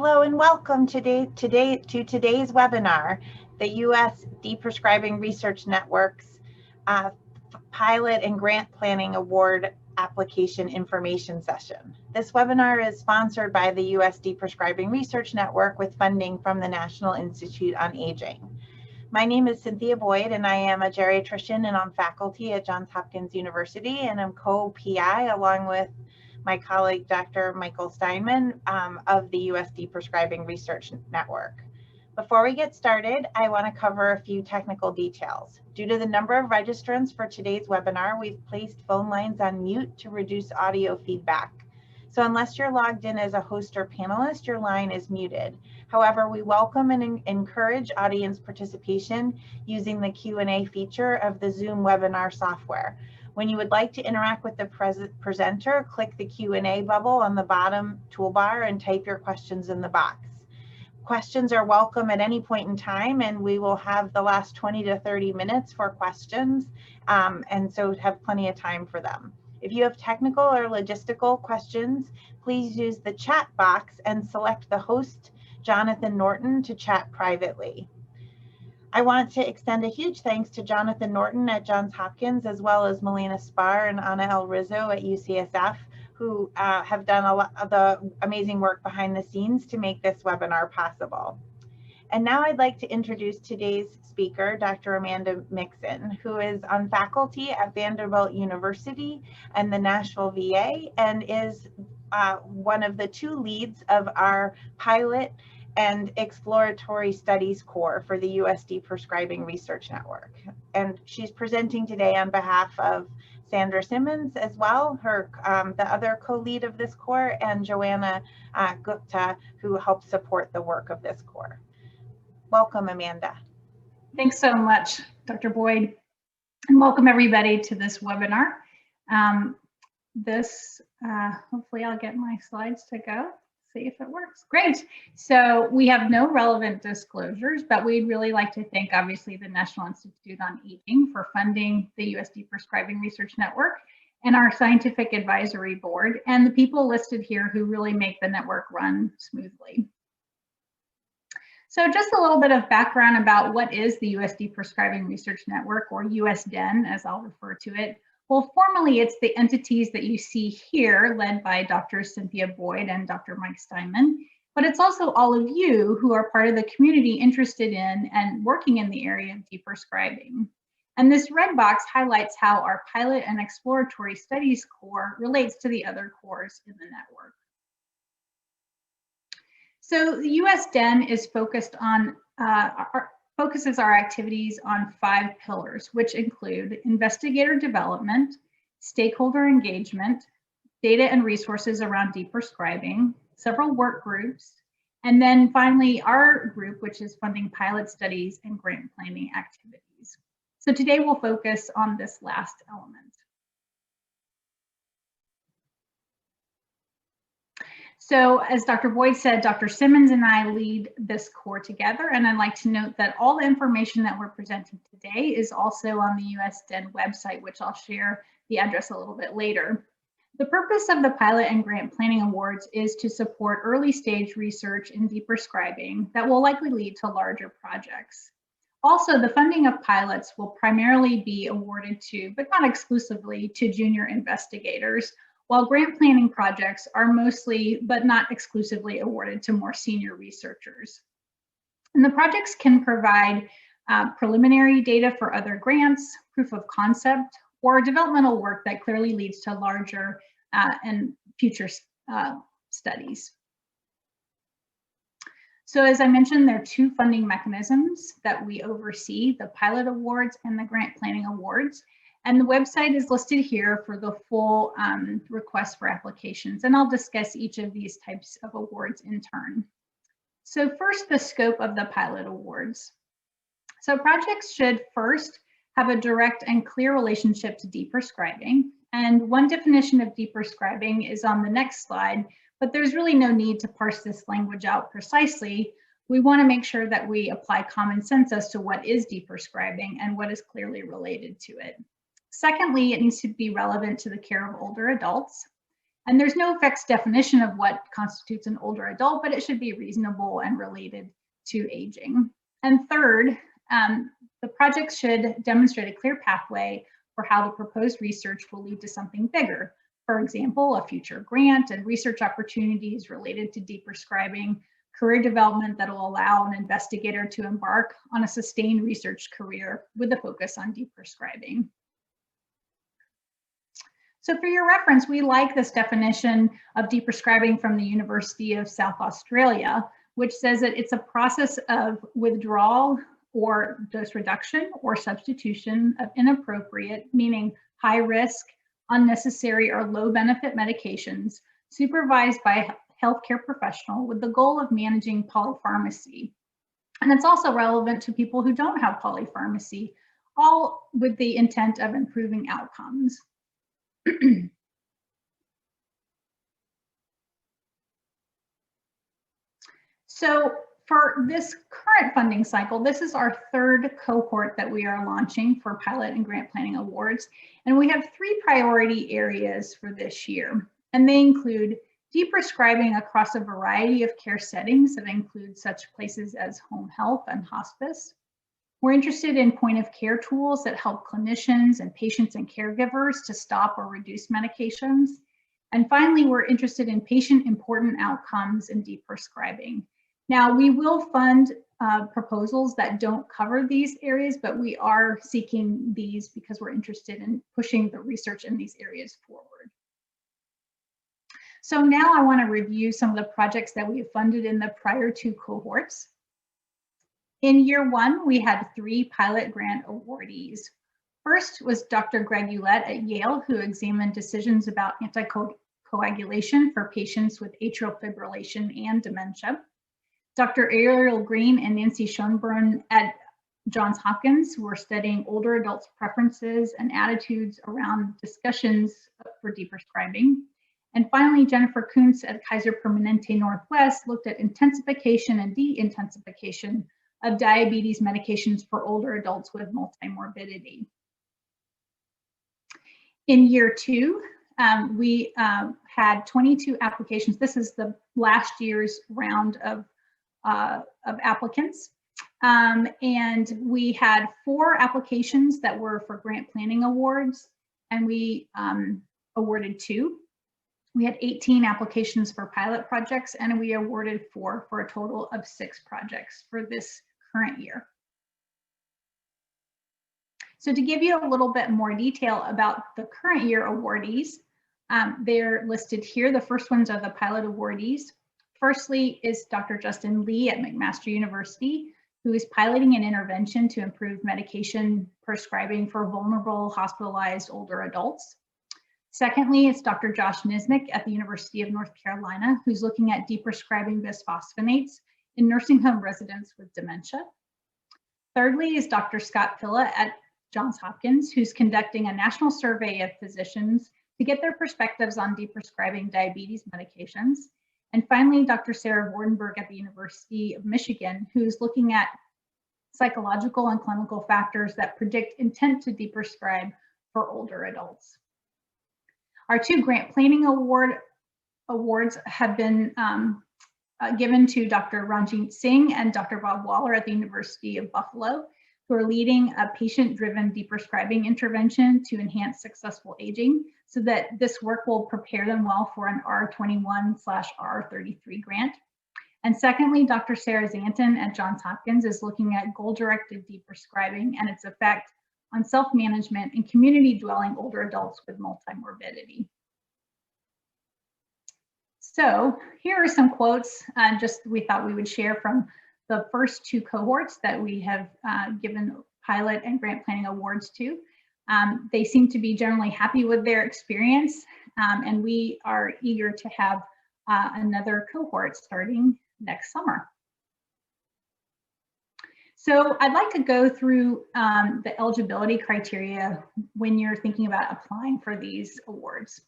Hello and welcome to today's webinar, the U.S. Deprescribing Research Network's Pilot and Grant Planning Award Application Information Session. This webinar is sponsored by the U.S. Deprescribing Research Network with funding from the National Institute on Aging. My name is Cynthia Boyd and I am a geriatrician and on faculty at Johns Hopkins University, and I'm co-PI along with my colleague, Dr. Michael Steinman of the U.S. Deprescribing Research Network. Before we get started, I want to cover a few technical details. Due to the number of registrants for today's webinar, we've placed phone lines on mute to reduce audio feedback. So unless you're logged in as a host or panelist, your line is muted. However, we welcome and encourage audience participation using the Q&A feature of the Zoom webinar software. When you would like to interact with the presenter, click the Q&A bubble on the bottom toolbar and type your questions in the box. Questions are welcome at any point in time, and we will have the last 20 to 30 minutes for questions, and so have plenty of time for them. If you have technical or logistical questions, please use the chat box and select the host, Jonathan Norton, to chat privately. I want to extend a huge thanks to Jonathan Norton at Johns Hopkins, as well as Melina Spar and Ana El Rizzo at UCSF, who have done a lot of the amazing work behind the scenes to make this webinar possible. And now I'd like to introduce today's speaker, Dr. Amanda Mixon, who is on faculty at Vanderbilt University and the Nashville VA, and is one of the two leads of our pilot and exploratory studies core for the U.S. Deprescribing Research Network. And she's presenting today on behalf of Sandra Simmons as well, the other co-lead of this core, and Joanna Gupta, who helps support the work of this core. Welcome, Amanda. Thanks so much, Dr. Boyd, and welcome everybody to this webinar. Hopefully I'll get my slides to go. See if it works. Great. So we have no relevant disclosures, but we'd really like to thank, obviously, the National Institute on Aging for funding the U.S. Deprescribing Research Network and our scientific advisory board and the people listed here who really make the network run smoothly. So just a little bit of background about what is the U.S. Deprescribing Research Network, or USDeN, as I'll refer to it. Well, formally, it's the entities that you see here, led by Dr. Cynthia Boyd and Dr. Mike Steinman, but it's also all of you who are part of the community interested in and working in the area of deprescribing. And this red box highlights how our pilot and exploratory studies core relates to the other cores in the network. So the USDeN is focused on focuses our activities on 5 pillars, which include investigator development, stakeholder engagement, data and resources around deprescribing, several work groups, and then finally our group, which is funding pilot studies and grant planning activities. So today we'll focus on this last element. So as Dr. Boyd said, Dr. Simmons and I lead this core together, and I'd like to note that all the information that we're presenting today is also on the USDeN website, which I'll share the address a little bit later. The purpose of the Pilot and Grant Planning Awards is to support early stage research in deprescribing that will likely lead to larger projects. Also, the funding of pilots will primarily be awarded to, but not exclusively, to junior investigators, while grant planning projects are mostly, but not exclusively, awarded to more senior researchers. And the projects can provide preliminary data for other grants, proof of concept, or developmental work that clearly leads to larger and future studies. So as I mentioned, there are 2 funding mechanisms that we oversee, the pilot awards and the grant planning awards. And the website is listed here for the full request for applications, and I'll discuss each of these types of awards in turn. So first, the scope of the pilot awards. So projects should first have a direct and clear relationship to deprescribing, and one definition of deprescribing is on the next slide, but there's really no need to parse this language out precisely. We want to make sure that we apply common sense as to what is deprescribing and what is clearly related to it. Secondly, it needs to be relevant to the care of older adults. And there's no fixed definition of what constitutes an older adult, but it should be reasonable and related to aging. And third, the project should demonstrate a clear pathway for how the proposed research will lead to something bigger. For example, a future grant and research opportunities related to deprescribing, career development that will allow an investigator to embark on a sustained research career with a focus on deprescribing. So for your reference, we like this definition of deprescribing from the University of South Australia, which says that it's a process of withdrawal or dose reduction or substitution of inappropriate, meaning high risk, unnecessary, or low benefit medications supervised by a healthcare professional with the goal of managing polypharmacy. And it's also relevant to people who don't have polypharmacy, all with the intent of improving outcomes. So for this current funding cycle, this is our third cohort that we are launching for pilot and grant planning awards. And we have 3 priority areas for this year. And they include deprescribing across a variety of care settings that include such places as home health and hospice. We're interested in point of care tools that help clinicians and patients and caregivers to stop or reduce medications. And finally, we're interested in patient important outcomes in deprescribing. Now, we will fund proposals that don't cover these areas, but we are seeking these because we're interested in pushing the research in these areas forward. So now I want to review some of the projects that we have funded in the prior 2 cohorts. In year 1, we had 3 pilot grant awardees. First was Dr. Greg Ulett at Yale, who examined decisions about anticoagulation for patients with atrial fibrillation and dementia. Dr. Ariel Green and Nancy Schoenbrunn at Johns Hopkins, who are studying older adults' preferences and attitudes around discussions for deprescribing. And finally, Jennifer Kuntz at Kaiser Permanente Northwest looked at intensification and de-intensification of diabetes medications for older adults with multimorbidity. In year 2, we had 22 applications. This is the last year's round of applicants. And we had 4 applications that were for grant planning awards, and we awarded 2. We had 18 applications for pilot projects, and we awarded 4 for a total of 6 projects for this current year. So to give you a little bit more detail about the current year awardees, they're listed here. The first ones are the pilot awardees. Firstly is Dr. Justin Lee at McMaster University, who is piloting an intervention to improve medication prescribing for vulnerable hospitalized older adults. Secondly, it's Dr. Josh Nisnik at the University of North Carolina, who's looking at deprescribing bisphosphonates in nursing home residents with dementia. Thirdly is Dr. Scott Pilla at Johns Hopkins, who's conducting a national survey of physicians to get their perspectives on deprescribing diabetes medications. And finally, Dr. Sarah Vordenberg at the University of Michigan, who's looking at psychological and clinical factors that predict intent to deprescribe for older adults. Our 2 grant planning awards have been given to Dr. Ranjit Singh and Dr. Bob Waller at the University of Buffalo, who are leading a patient-driven deprescribing intervention to enhance successful aging, so that this work will prepare them well for an R21/R33 grant. And secondly, Dr. Sarah Zanton at Johns Hopkins is looking at goal-directed deprescribing and its effect on self-management in community-dwelling older adults with multimorbidity. So here are some quotes we thought we would share from the first 2 cohorts that we have given pilot and grant planning awards to. They seem to be generally happy with their experience, and we are eager to have another cohort starting next summer. So I'd like to go through the eligibility criteria when you're thinking about applying for these awards.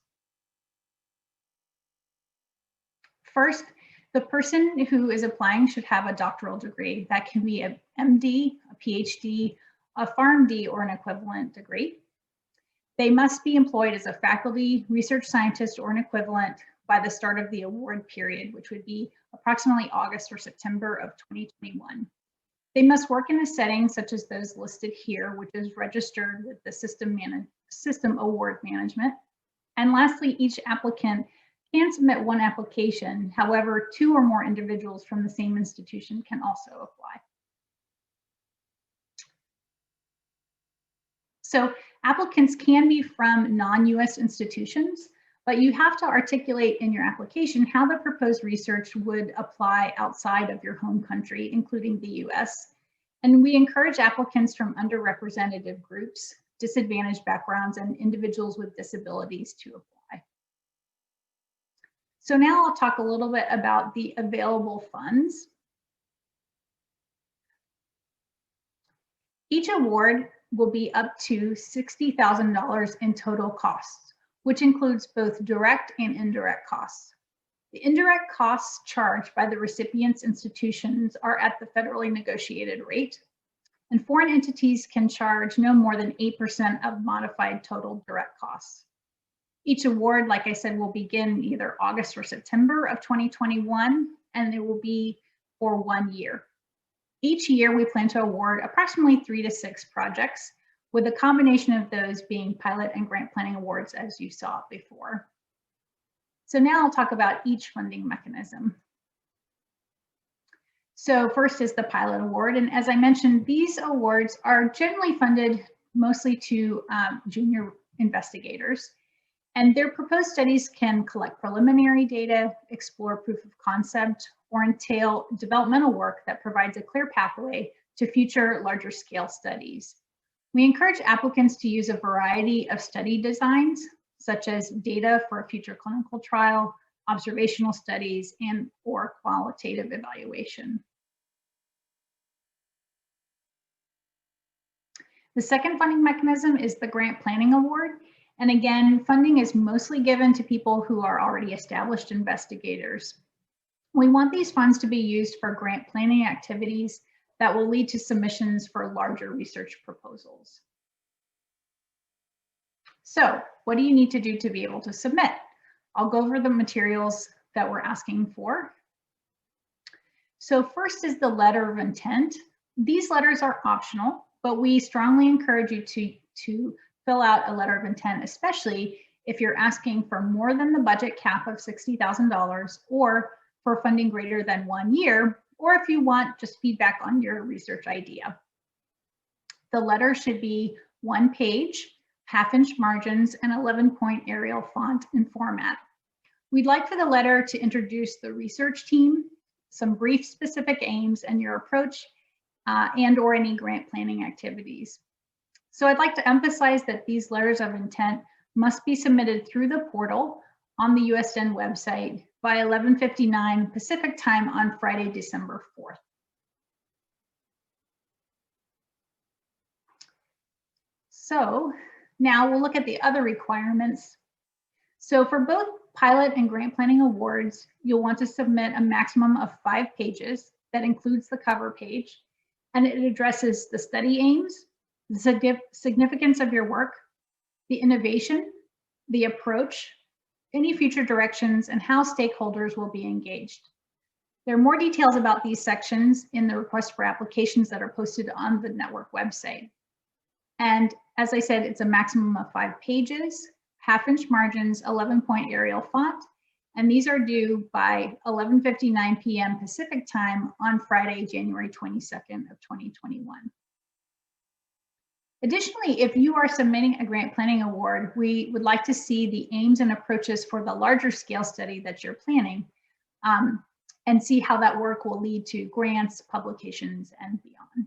First, the person who is applying should have a doctoral degree. That can be an MD, a PhD, a PharmD, or an equivalent degree. They must be employed as a faculty, research scientist, or an equivalent by the start of the award period, which would be approximately August or September of 2021. They must work in a setting such as those listed here, which is registered with the System Award Management. And lastly, each applicant can submit one application. However, 2 or more individuals from the same institution can also apply. So applicants can be from non-US institutions, but you have to articulate in your application how the proposed research would apply outside of your home country, including the US. And we encourage applicants from underrepresented groups, disadvantaged backgrounds, and individuals with disabilities to apply. So now I'll talk a little bit about the available funds. Each award will be up to $60,000 in total costs, which includes both direct and indirect costs. The indirect costs charged by the recipient's institutions are at the federally negotiated rate, and foreign entities can charge no more than 8% of modified total direct costs. Each award, like I said, will begin either August or September of 2021, and it will be for 1 year. Each year, we plan to award approximately 3 to 6 projects, with a combination of those being pilot and grant planning awards, as you saw before. So now I'll talk about each funding mechanism. So first is the pilot award. And as I mentioned, these awards are generally funded mostly to junior investigators. And their proposed studies can collect preliminary data, explore proof of concept, or entail developmental work that provides a clear pathway to future larger scale studies. We encourage applicants to use a variety of study designs, such as data for a future clinical trial, observational studies, and or qualitative evaluation. The second funding mechanism is the Grant Planning Award. And again, funding is mostly given to people who are already established investigators. We want these funds to be used for grant planning activities that will lead to submissions for larger research proposals. So what do you need to do to be able to submit? I'll go over the materials that we're asking for. So first is the letter of intent. These letters are optional, but we strongly encourage you to fill out a letter of intent, especially if you're asking for more than the budget cap of $60,000 or for funding greater than 1 year, or if you want just feedback on your research idea. The letter should be 1 page, 1/2-inch margins, and 11-point Arial font and format. We'd like for the letter to introduce the research team, some brief specific aims and your approach, and or any grant planning activities. So I'd like to emphasize that these letters of intent must be submitted through the portal on the USDeN website by 11:59 Pacific time on Friday, December 4th. So now we'll look at the other requirements. So for both pilot and grant planning awards, you'll want to submit a maximum of 5 pages that includes the cover page, and it addresses the study aims, the significance of your work, the innovation, the approach, any future directions, and how stakeholders will be engaged. There are more details about these sections in the request for applications that are posted on the network website. And as I said, it's a maximum of 5 pages, 1/2-inch margins, 11-point Arial font, and these are due by 11:59 p.m. Pacific time on Friday, January 22nd of 2021. Additionally, if you are submitting a grant planning award, we would like to see the aims and approaches for the larger scale study that you're planning, and see how that work will lead to grants, publications, and beyond.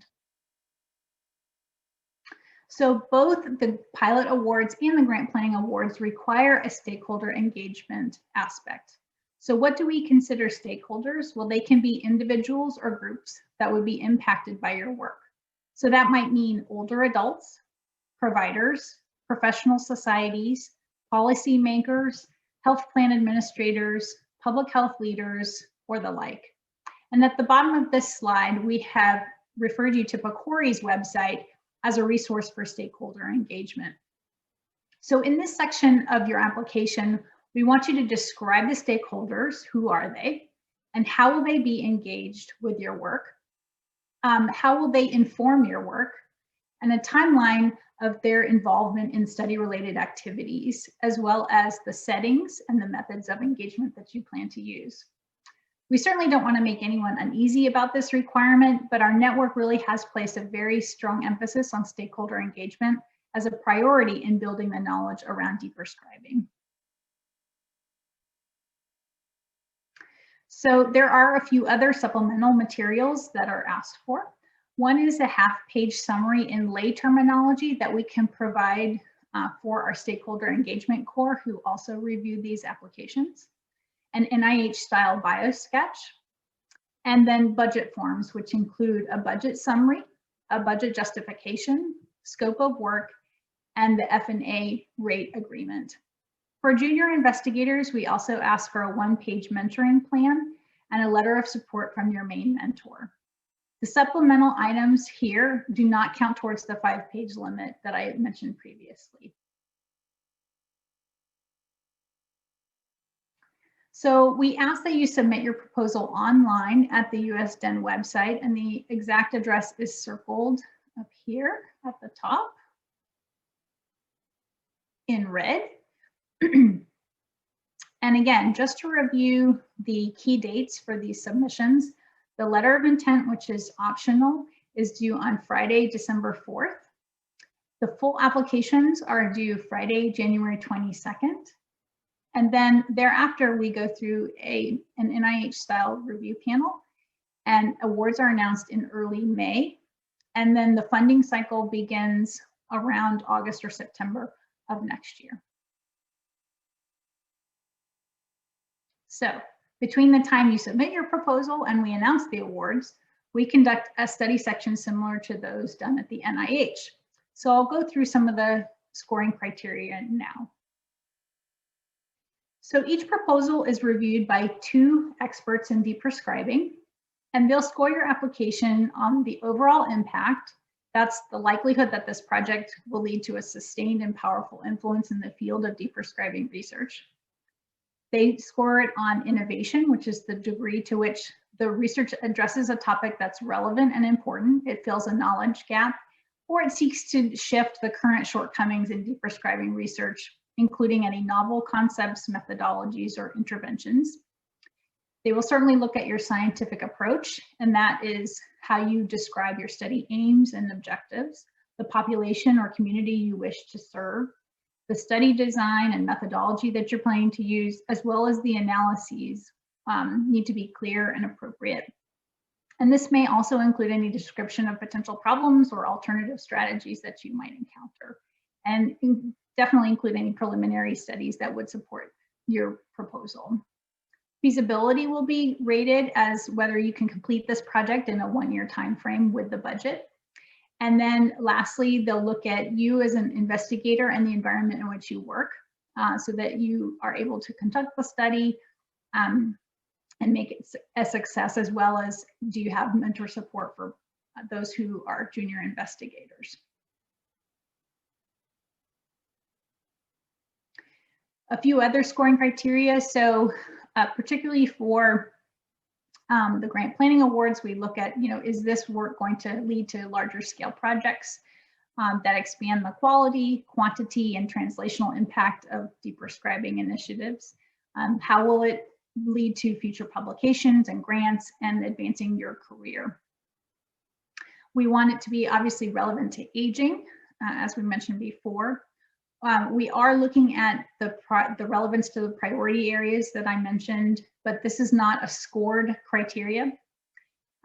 So both the pilot awards and the grant planning awards require a stakeholder engagement aspect. So what do we consider stakeholders? Well, they can be individuals or groups that would be impacted by your work. So that might mean older adults, providers, professional societies, policymakers, health plan administrators, public health leaders, or the like. And at the bottom of this slide, we have referred you to PCORI's website as a resource for stakeholder engagement. So in this section of your application, we want you to describe the stakeholders. Who are they? And how will they be engaged with your work? How will they inform your work? And a timeline of their involvement in study-related activities, as well as the settings and the methods of engagement that you plan to use. We certainly don't want to make anyone uneasy about this requirement, but our network really has placed a very strong emphasis on stakeholder engagement as a priority in building the knowledge around deprescribing. So there are a few other supplemental materials that are asked for. One is a half-page summary in lay terminology that we can provide for our stakeholder engagement core who also review these applications, an NIH-style biosketch, and then budget forms, which include a budget summary, a budget justification, scope of work, and the F&A rate agreement. For junior investigators, we also ask for a one-page mentoring plan and a letter of support from your main mentor. The supplemental items here do not count towards the 5-page limit that I mentioned previously. So we ask that you submit your proposal online at the USDeN website, and the exact address is circled up here at the top in red. And again, just to review the key dates for these submissions, the letter of intent, which is optional, is due on Friday, December 4th. The full applications are due Friday, January 22nd. And then thereafter, we go through an NIH-style review panel, and awards are announced in early May. And then the funding cycle begins around August or September of next year. So between the time you submit your proposal and we announce the awards, we conduct a study section similar to those done at the NIH. So I'll go through some of the scoring criteria now. So each proposal is reviewed by 2 experts in deprescribing, and they'll score your application on the overall impact. That's the likelihood that this project will lead to a sustained and powerful influence in the field of deprescribing research. They score it on innovation, which is the degree to which the research addresses a topic that's relevant and important. It fills a knowledge gap, or it seeks to shift the current shortcomings in deprescribing research, including any novel concepts, methodologies, or interventions. They will certainly look at your scientific approach, and that is how you describe your study aims and objectives, the population or community you wish to serve, the study design and methodology that you're planning to use, as well as the analyses need to be clear and appropriate. And this may also include any description of potential problems or alternative strategies that you might encounter, and definitely include any preliminary studies that would support your proposal. Feasibility will be rated as whether you can complete this project in a 1-year time frame with the budget. And then lastly, they'll look at you as an investigator and the environment in which you work so that you are able to conduct the study and make it a success, as well as do you have mentor support for those who are junior investigators. A few other scoring criteria. So particularly for the grant planning awards, we look at, is this work going to lead to larger scale projects that expand the quality, quantity, and translational impact of deprescribing initiatives? How will it lead to future publications and grants and advancing your career? We want it to be obviously relevant to aging, as we mentioned before. We are looking at the relevance to the priority areas that I mentioned, but this is not a scored criteria.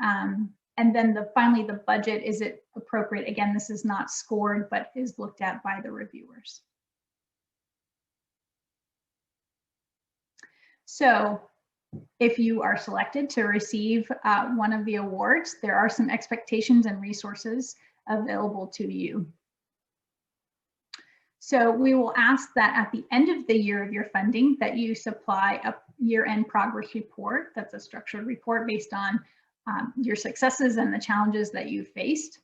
And then finally, the budget, is it appropriate? Again, this is not scored, but is looked at by the reviewers. So if you are selected to receive one of the awards, there are some expectations and resources available to you. So we will ask that at the end of the year of your funding that you supply a year-end progress report. That's a structured report based on your successes and the challenges that you faced.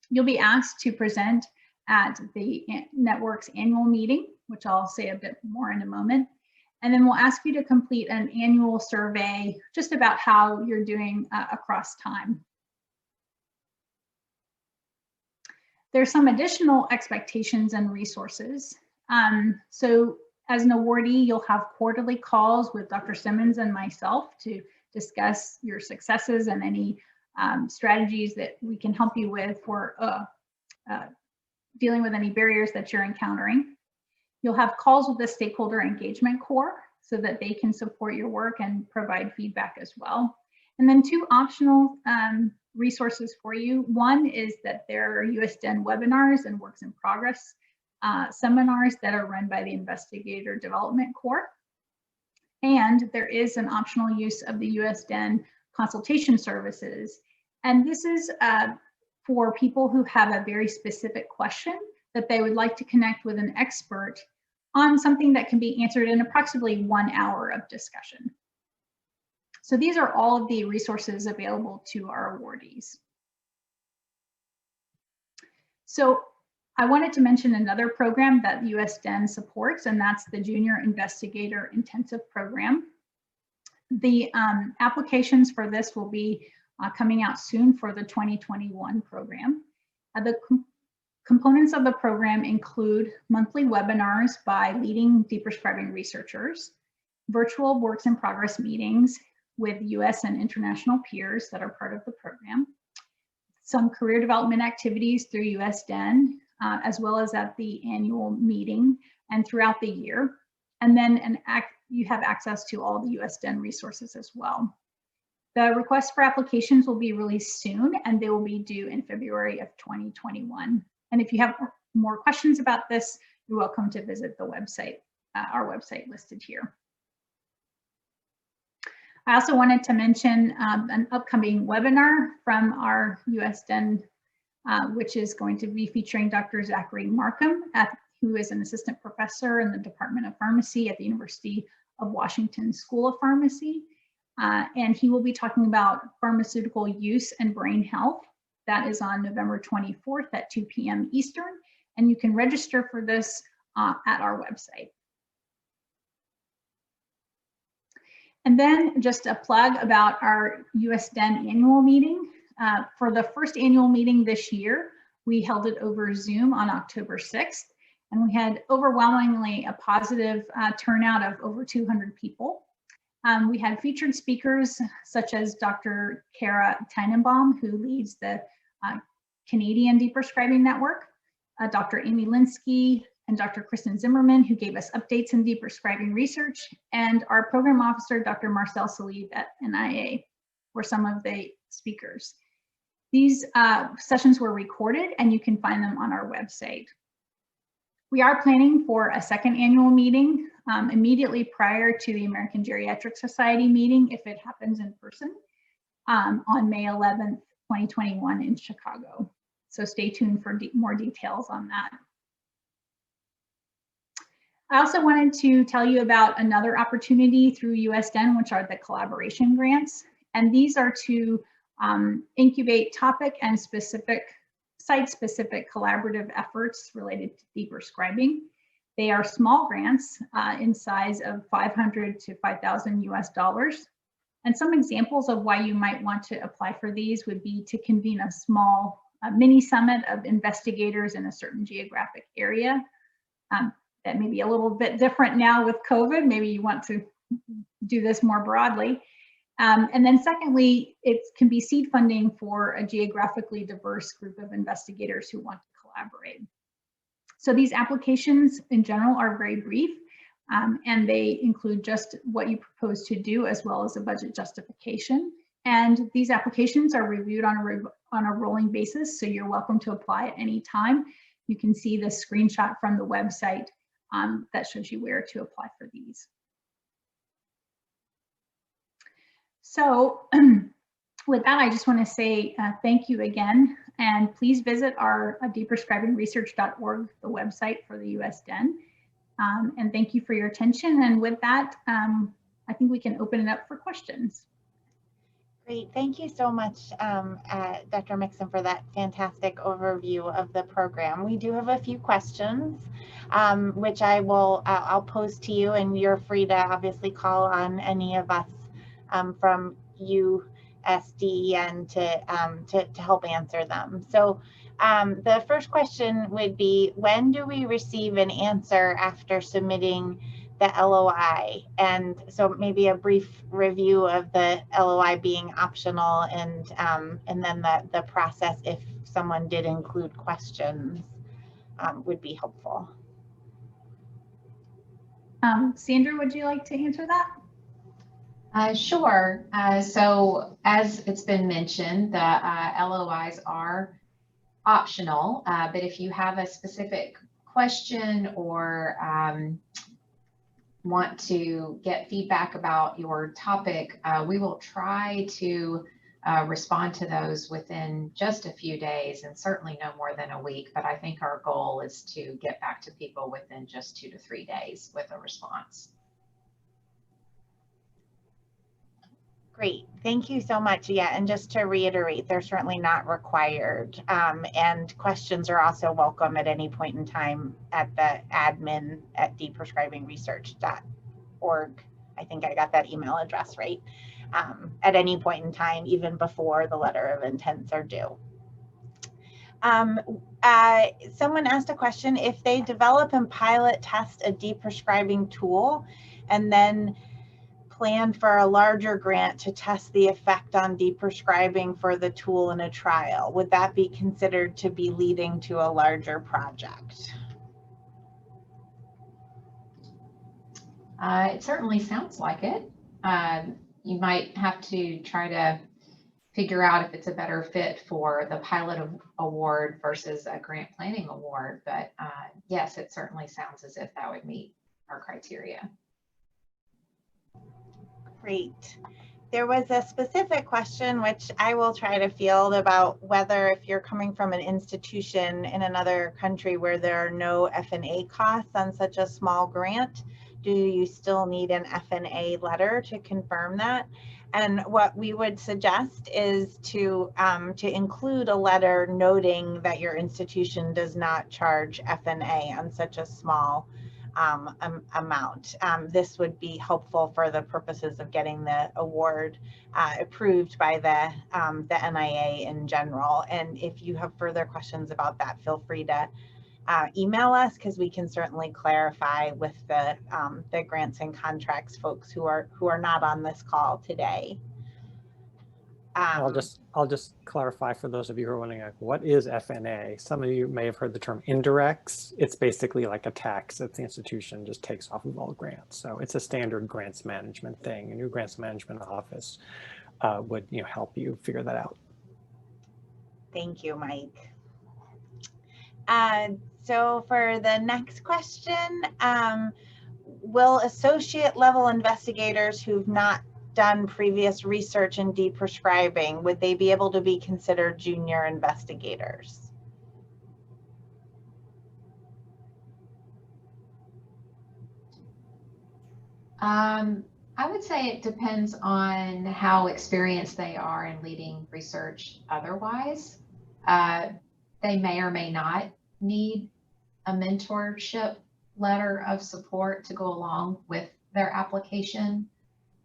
You'll be asked to present at the network's annual meeting which I'll say a bit more in a moment. And then we'll ask you to complete an annual survey just about how you're doing across time. There's some additional expectations and resources. So as an awardee, you'll have quarterly calls with Dr. Simmons and myself to discuss your successes and any strategies that we can help you with for dealing with any barriers that you're encountering. You'll have calls with the Stakeholder Engagement Core so that they can support your work and provide feedback as well. And then two optional resources for you. One is that there are USDeN webinars and works in progress seminars that are run by the Investigator Development Core. And there is an optional use of the USDeN consultation services. And this is for people who have a very specific question that they would like to connect with an expert on something that can be answered in approximately 1 hour of discussion. So these are all of the resources available to our awardees. So I wanted to mention another program that USDeN supports, and that's the Junior Investigator Intensive Program. The applications for this will be coming out soon for the 2021 program. The components of the program include monthly webinars by leading deep prescribing researchers, virtual works in progress meetings with US and international peers that are part of the program, some career development activities through USDeN, as well as at the annual meeting and throughout the year. And then you have access to all the USDeN resources as well. The requests for applications will be released soon, and they will be due in February of 2021. And if you have more questions about this, you're welcome to visit the website, our website listed here. I also wanted to mention an upcoming webinar from our USDeN, which is going to be featuring Dr. Zachary Markham, who is an assistant professor in the Department of Pharmacy at the University of Washington School of Pharmacy. And he will be talking about pharmaceutical use and brain health. That is on November 24th at 2 p.m. Eastern. And you can register for this at our website. And then just a plug about our USDeN annual meeting. For the first annual meeting this year, we held it over Zoom on October 6th. And we had overwhelmingly a positive turnout of over 200 people. We had featured speakers such as Dr. Kara Tannenbaum, who leads the Canadian Deep Prescribing Network, Dr. Amy Linsky, and Dr. Kristen Zimmerman, who gave us updates in deep prescribing research, and our program officer, Dr. Marcel Salib at NIA, were some of the speakers. These sessions were recorded, and you can find them on our website. We are planning for a second annual meeting immediately prior to the American Geriatric Society meeting, if it happens in person, on May 11th, 2021 in Chicago. So stay tuned for more details on that. I also wanted to tell you about another opportunity through USDeN, which are the collaboration grants. And these are to incubate topic and site-specific collaborative efforts related to deep prescribing. They are small grants in size of $500 to $5,000 US. And some examples of why you might want to apply for these would be to convene a small mini summit of investigators in a certain geographic area. That may be a little bit different now with COVID. Maybe you want to do this more broadly. And then secondly, it can be seed funding for a geographically diverse group of investigators who want to collaborate. So these applications in general are very brief, and they include just what you propose to do as well as a budget justification. And these applications are reviewed on a rolling basis, so you're welcome to apply at any time. You can see the screenshot from the website that shows you where to apply for these. So with that, I just want to say thank you again, and please visit our deepprescribingresearch.org, the website for the USDeN. And thank you for your attention. And with that, I think we can open it up for questions. Great, thank you so much, Dr. Mixon, for that fantastic overview of the program. We do have a few questions, which I'll pose to you, and you're free to obviously call on any of us from USDeN to help answer them. So the first question would be, when do we receive an answer after submitting the LOI? And so maybe a brief review of the LOI being optional, and then the process if someone did include questions would be helpful. Sandra, would you like to answer that? Sure. So as it's been mentioned, the LOIs are optional, but if you have a specific question or want to get feedback about your topic, we will try to respond to those within just a few days, and certainly no more than a week. But I think our goal is to get back to people within just 2 to 3 days with a response. Great, thank you so much. Yeah, and just to reiterate, they're certainly not required, and questions are also welcome at any point in time at the admin@deprescribingresearch.org. I think I got that email address right. At any point in time, even before the letter of intents are due. Someone asked a question: if they develop and pilot test a deprescribing tool and then plan for a larger grant to test the effect on deprescribing for the tool in a trial, would that be considered to be leading to a larger project? It certainly sounds like it. You might have to try to figure out if it's a better fit for the pilot award versus a grant planning award. But yes, it certainly sounds as if that would meet our criteria. Great. There was a specific question, which I will try to field, about whether if you're coming from an institution in another country where there are no F&A costs on such a small grant, do you still need an F&A letter to confirm that? And what we would suggest is to include a letter noting that your institution does not charge F&A on such a small amount. This would be helpful for the purposes of getting the award approved by the NIA in general. And if you have further questions about that, feel free to email us, because we can certainly clarify with the grants and contracts folks who are not on this call today. I'll just clarify for those of you who are wondering, like, what is F&A? Some of you may have heard the term indirects. It's basically like a tax that the institution just takes off of all grants. So it's a standard grants management thing. A new grants management office would help you figure that out. Thank you, Mike. So for the next question, will associate level investigators who've not done previous research in deprescribing, would they be able to be considered junior investigators? I would say it depends on how experienced they are in leading research otherwise. They may or may not need a mentorship letter of support to go along with their application,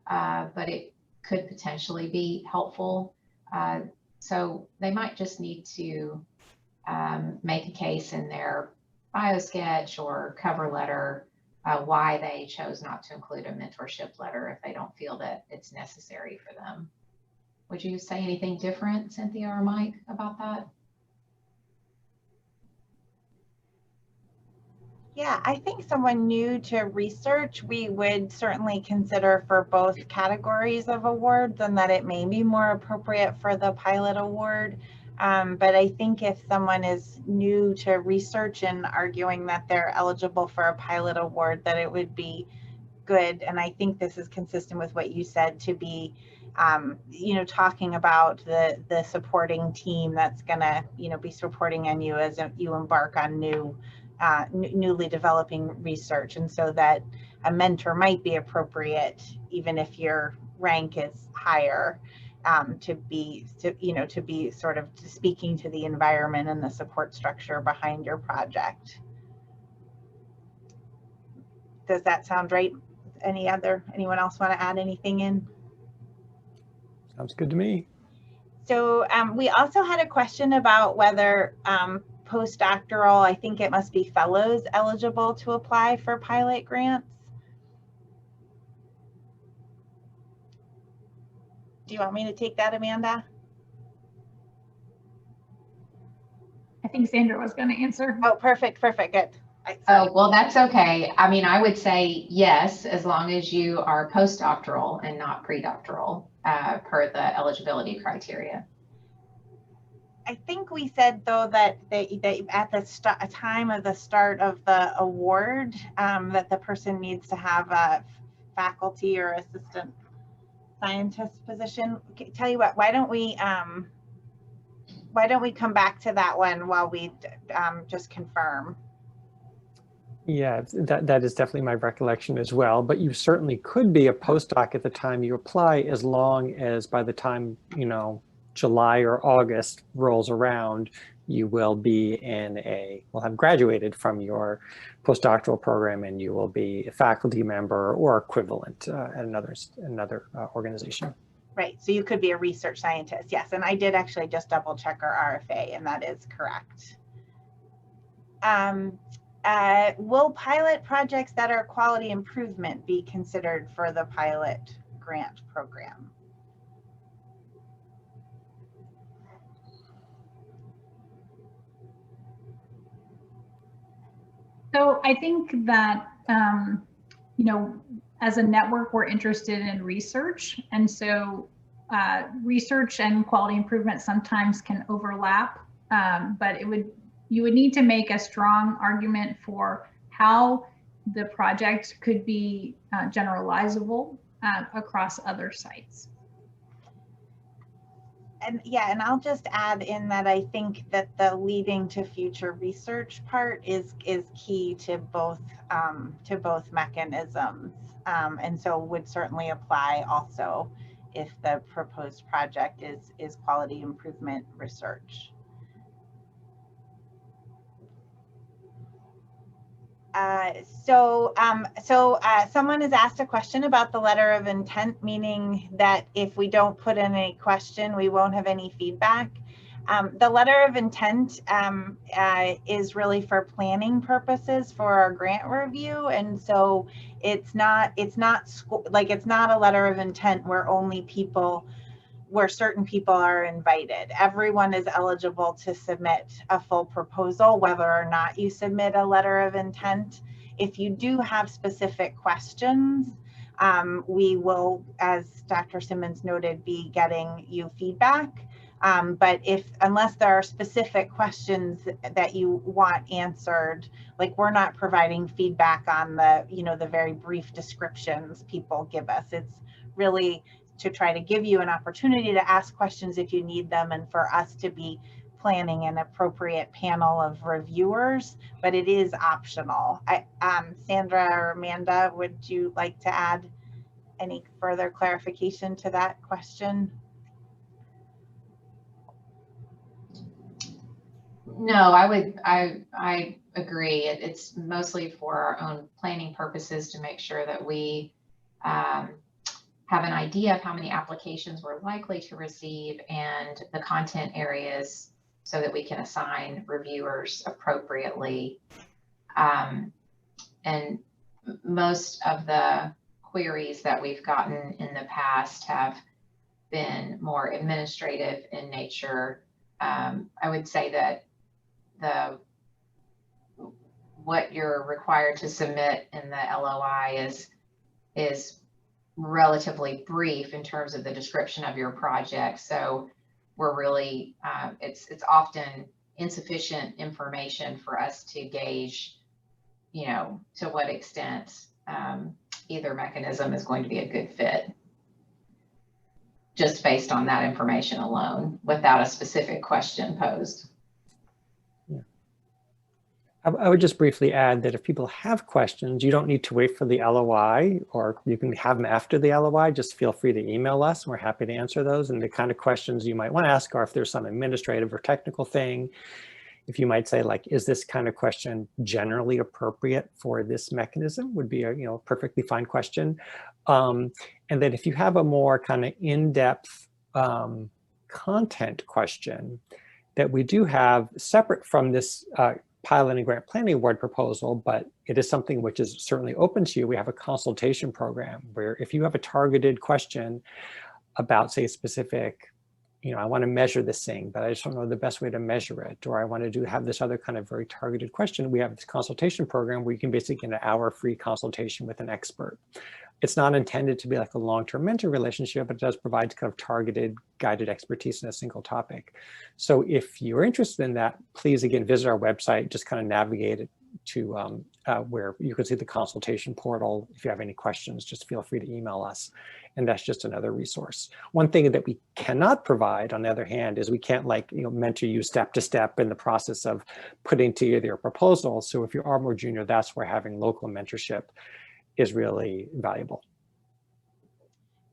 but it could potentially be helpful. So they might just need to make a case in their bio sketch or cover letter why they chose not to include a mentorship letter if they don't feel that it's necessary for them. Would you say anything different, Cynthia or Mike, about that? Yeah, I think someone new to research, we would certainly consider for both categories of awards, and that it may be more appropriate for the pilot award. But I think if someone is new to research and arguing that they're eligible for a pilot award, that it would be good. And I think this is consistent with what you said, to be, talking about the supporting team that's gonna, be supporting on you as you embark on newly developing research, and so that a mentor might be appropriate even if your rank is higher. to be sort of speaking to the environment and the support structure behind your project. Does that sound right? Anyone else want to add anything in? Sounds good to me. So we also had a question about whether postdoctoral, I think it must be fellows, eligible to apply for pilot grants. Do you want me to take that, Amanda? I think Sandra was going to answer. Oh, perfect, good. Oh, well, that's okay. I mean, I would say yes, as long as you are postdoctoral and not predoctoral per the eligibility criteria. I think we said, though, that they at the time of the start of the award, that the person needs to have a faculty or assistant scientist position. Okay, tell you what, why don't we come back to that one while we just confirm? Yeah, that is definitely my recollection as well. But you certainly could be a postdoc at the time you apply, as long as by the time, you know, July or August rolls around, you will be will have graduated from your postdoctoral program, and you will be a faculty member or equivalent at another organization. Right, so you could be a research scientist, yes. And I did actually just double check our RFA, and that is correct. Will pilot projects that are quality improvement be considered for the pilot grant program? So I think that, you know, as a network, we're interested in research. And so research and quality improvement sometimes can overlap, but you would need to make a strong argument for how the project could be generalizable across other sites. And yeah, and I'll just add in that I think that the leading to future research part is key to both mechanisms, and so would certainly apply also if the proposed project is quality improvement research. Someone has asked a question about the letter of intent, meaning that if we don't put in a question, we won't have any feedback. The letter of intent is really for planning purposes for our grant review, and so it's not a letter of intent where certain people are invited. Everyone is eligible to submit a full proposal, whether or not you submit a letter of intent. If you do have specific questions, we will, as Dr. Simmons noted, be getting you feedback. But unless there are specific questions that you want answered, like we're not providing feedback on the very brief descriptions people give us. It's really to try to give you an opportunity to ask questions if you need them, and for us to be planning an appropriate panel of reviewers, but it is optional. Sandra or Amanda, would you like to add any further clarification to that question? No, I agree. It's mostly for our own planning purposes to make sure that we have an idea of how many applications we're likely to receive and the content areas so that we can assign reviewers appropriately. And most of the queries that we've gotten in the past have been more administrative in nature. I would say that what you're required to submit in the LOI is relatively brief in terms of the description of your project. So we're really, it's often insufficient information for us to gauge, you know, to what extent either mechanism is going to be a good fit, just based on that information alone, without a specific question posed. I would just briefly add that if people have questions, you don't need to wait for the LOI, or you can have them after the LOI. Just feel free to email us. We're happy to answer those. And the kind of questions you might want to ask are if there's some administrative or technical thing. If you might say, like, is this kind of question generally appropriate for this mechanism, would be a perfectly fine question. And then if you have a more kind of in-depth content question that we do have separate from this pilot and grant planning award proposal, but it is something which is certainly open to you. We have a consultation program where if you have a targeted question about, say, a specific, I want to measure this thing, but I just don't know the best way to measure it, or I want to have this other kind of very targeted question, we have this consultation program where you can basically get an hour free consultation with an expert. It's not intended to be like a long-term mentor relationship, but it does provide kind of targeted, guided expertise in a single topic. So if you're interested in that, please, again, visit our website, just kind of navigate it to where you can see the consultation portal. If you have any questions, just feel free to email us. And that's just another resource. One thing that we cannot provide, on the other hand, is we can't mentor you step to step in the process of putting together your proposal. So if you are more junior, that's where having local mentorship is really valuable.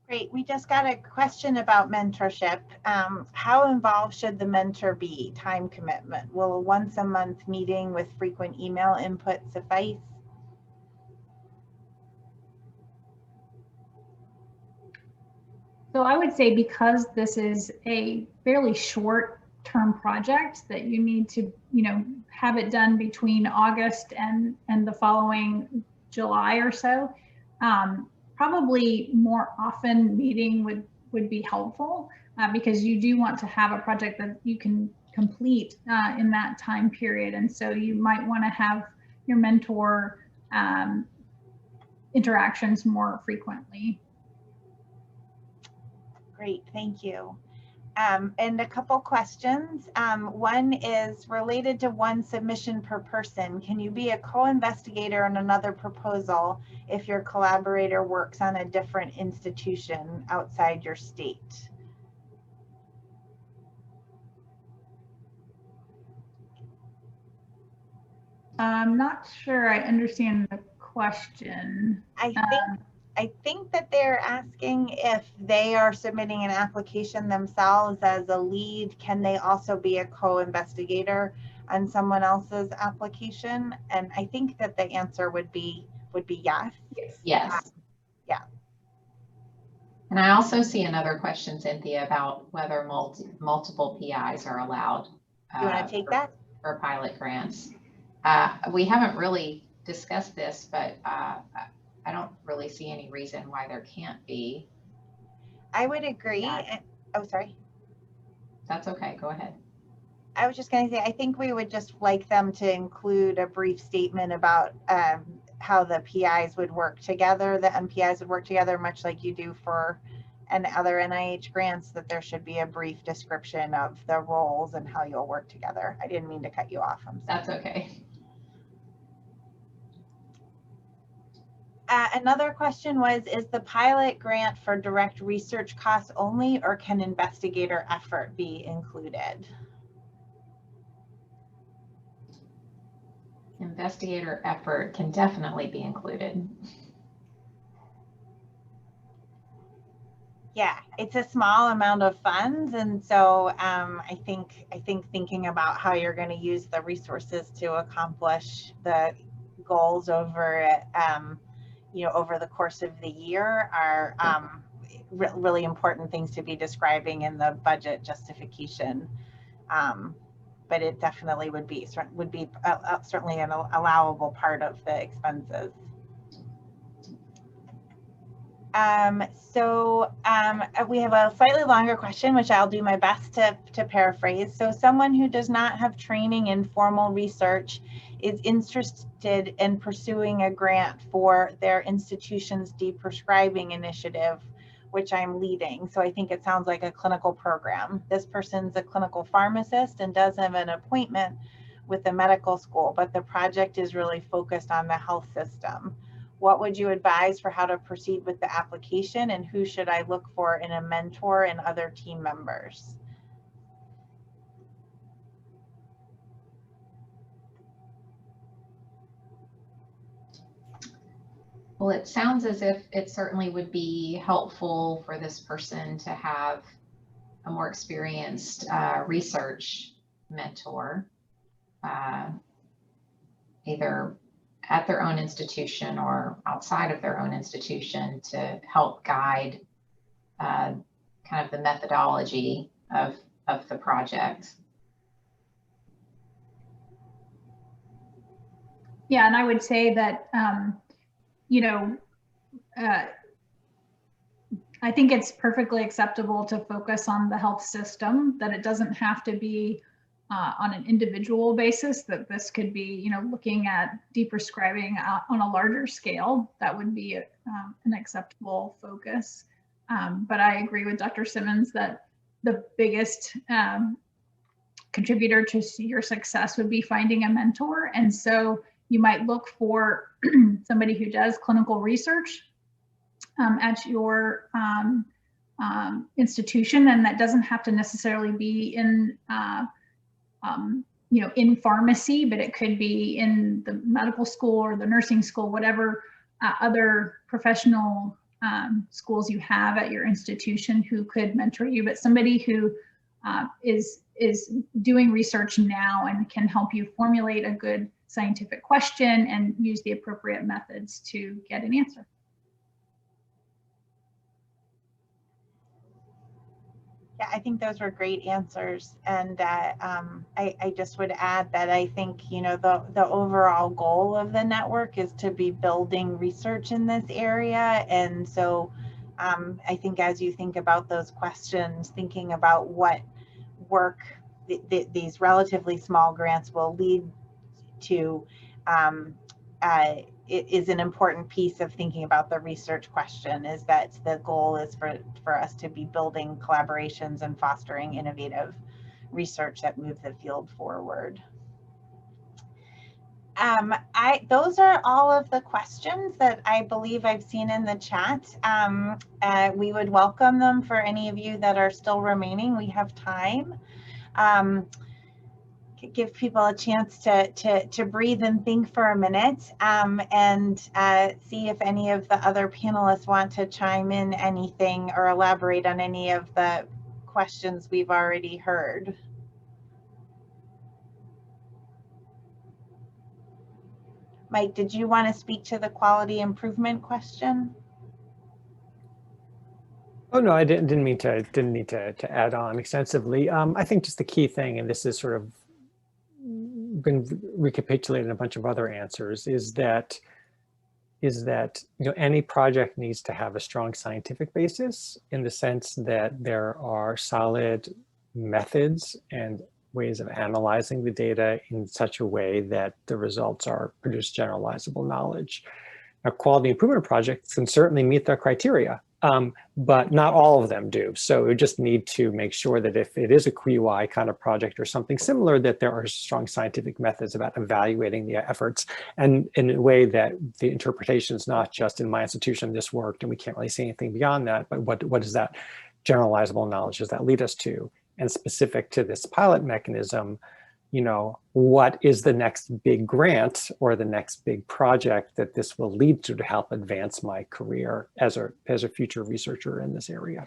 Great. We just got a question about mentorship. How involved should the mentor be? Time commitment. Will a once a month meeting with frequent email input suffice? So I would say, because this is a fairly short-term project that you need to, have it done between August and the following July or so, probably more often meeting would be helpful, because you do want to have a project that you can complete in that time period. And so you might want to have your mentor interactions more frequently. Great, thank you. And a couple questions. One is related to one submission per person. Can you be a co-investigator on another proposal if your collaborator works on a different institution outside your state? I'm not sure I understand the question. I think that they're asking if they are submitting an application themselves as a lead, can they also be a co-investigator on someone else's application? And I think that the answer would be yes. Yes. Yeah. And I also see another question, Cynthia, about whether multiple PIs are allowed. You want to take that? For pilot grants. We haven't really discussed this, but I don't really see any reason why there can't be. I would agree. Oh, sorry. That's okay. Go ahead. I was just going to say, I think we would just like them to include a brief statement about how the PIs would work together, the MPIs would work together, much like you do for other NIH grants, that there should be a brief description of the roles and how you'll work together. I didn't mean to cut you off. That's okay. Another question was, is the pilot grant for direct research costs only, or can investigator effort be included? Investigator effort can definitely be included. Yeah, it's a small amount of funds, and so I think thinking about how you're going to use the resources to accomplish the goals over over the course of the year are really important things to be describing in the budget justification. But it definitely would be certainly an allowable part of the expenses. We have a slightly longer question, which I'll do my best to paraphrase. So someone who does not have training in formal research is interested in pursuing a grant for their institution's deprescribing initiative, which I'm leading. So I think it sounds like a clinical program. This person's a clinical pharmacist and does have an appointment with the medical school, but the project is really focused on the health system. What would you advise for how to proceed with the application, and who should I look for in a mentor and other team members? Well, it sounds as if it certainly would be helpful for this person to have a more experienced research mentor, either at their own institution or outside of their own institution, to help guide kind of the methodology of the project. Yeah, and I would say that, I think it's perfectly acceptable to focus on the health system, that it doesn't have to be on an individual basis, that this could be, looking at deprescribing on a larger scale. That would be an acceptable focus. But I agree with Dr. Simmons that the biggest contributor to your success would be finding a mentor. And so you might look for somebody who does clinical research at your institution, and that doesn't have to necessarily be in in pharmacy, but it could be in the medical school or the nursing school, whatever other professional schools you have at your institution who could mentor you, but somebody who is doing research now and can help you formulate a good scientific question and use the appropriate methods to get an answer. Yeah, I think those were great answers. And I just would add that I think, the overall goal of the network is to be building research in this area. And so I think as you think about those questions, thinking about what work these relatively small grants will lead to it is an important piece of thinking about the research question, is that the goal is for us to be building collaborations and fostering innovative research that move the field forward. Those are all of the questions that I believe I've seen in the chat. We would welcome them for any of you that are still remaining. We have time. Give people a chance to breathe and think for a minute, and see if any of the other panelists want to chime in anything or elaborate on any of the questions we've already heard. Mike, did you want to speak to the quality improvement question? Oh no, I didn't need to add on extensively. I think just the key thing, and this is sort of been recapitulated in a bunch of other answers, is that any project needs to have a strong scientific basis, in the sense that there are solid methods and ways of analyzing the data in such a way that the results produce generalizable knowledge. Now, quality improvement projects can certainly meet their criteria, but not all of them do. So we just need to make sure that if it is a QI kind of project or something similar, that there are strong scientific methods about evaluating the efforts, and in a way that the interpretation is not just, in my institution this worked and we can't really see anything beyond that, but what is that generalizable knowledge, does that lead us to? And specific to this pilot mechanism, what is the next big grant or the next big project that this will lead to help advance my career as a future researcher in this area?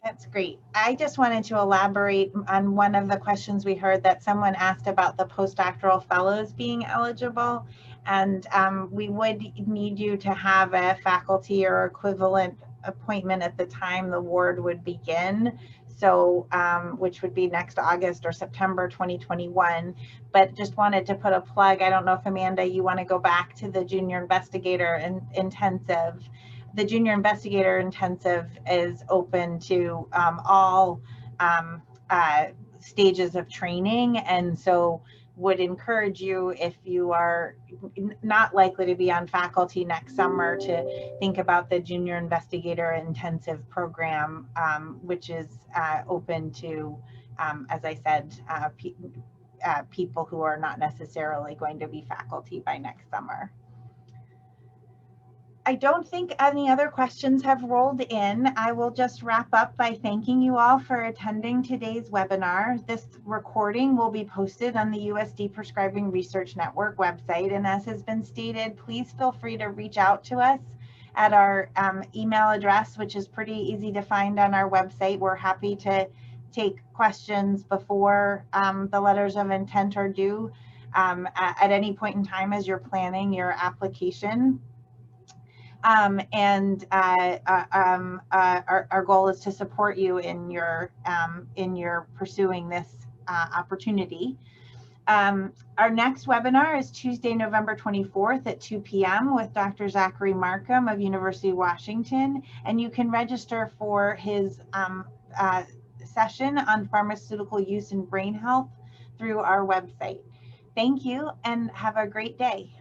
That's great. I just wanted to elaborate on one of the questions we heard that someone asked about the postdoctoral fellows being eligible. And we would need you to have a faculty or equivalent appointment at the time the award would begin. So, which would be next August or September 2021, but just wanted to put a plug. I don't know if Amanda, you want to go back to the junior investigator intensive. The junior investigator intensive is open to all stages of training, and so would encourage you, if you are not likely to be on faculty next summer, to think about the junior investigator intensive program, which is open to, as I said, people who are not necessarily going to be faculty by next summer. I don't think any other questions have rolled in. I will just wrap up by thanking you all for attending today's webinar. This recording will be posted on the USD Prescribing Research Network website. And as has been stated, please feel free to reach out to us at our email address, which is pretty easy to find on our website. We're happy to take questions before the letters of intent are due at any point in time as you're planning your application. Our goal is to support you in your pursuing this opportunity. Our next webinar is Tuesday, November 24th at 2 p.m. with Dr. Zachary Markham of University of Washington, and you can register for his session on pharmaceutical use in brain health through our website. Thank you and have a great day.